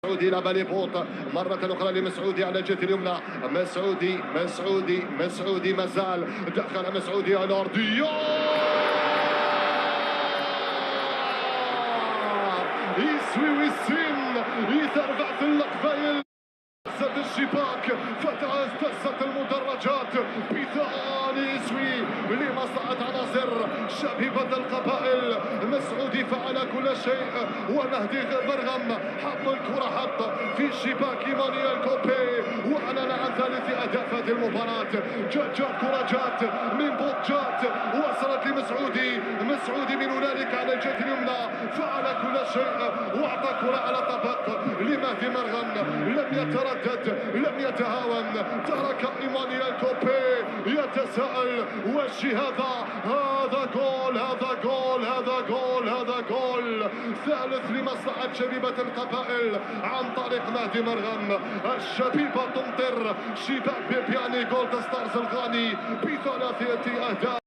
مسعودي إلى باليبوط مرة أخرى لمسعودي على الجهة اليمنى. مسعودي ما زال دخل مسعودي على الأرضية يسوي ويسين يتربع اللقبة سد الشباك فتحت المدرجات بثاني يسوي لمصلحة عناصر شبيبة القبائل. مسعودي فعل كل شيء ونهدي مرغم حط الكرة حط في شباك مانويل كوبي واعلن عن ثالث اهداف هذه المباراة. جات كرة جات من بوط جات وصلت مسعودي من هنالك على الجهة اليمنى فعل كل شيء واعطى كرة على طبق لمهدي مرغم لم يتردد لم يتهاون ترك ايمانويل كوبي يتساءل وش هذا جول ثالث لمصلحة شبيبة القبائل عن طريق مهدي مرغم. الشبيبة تمطر شباك بيبياني جولد ستارز الغاني بثلاثة اهداف.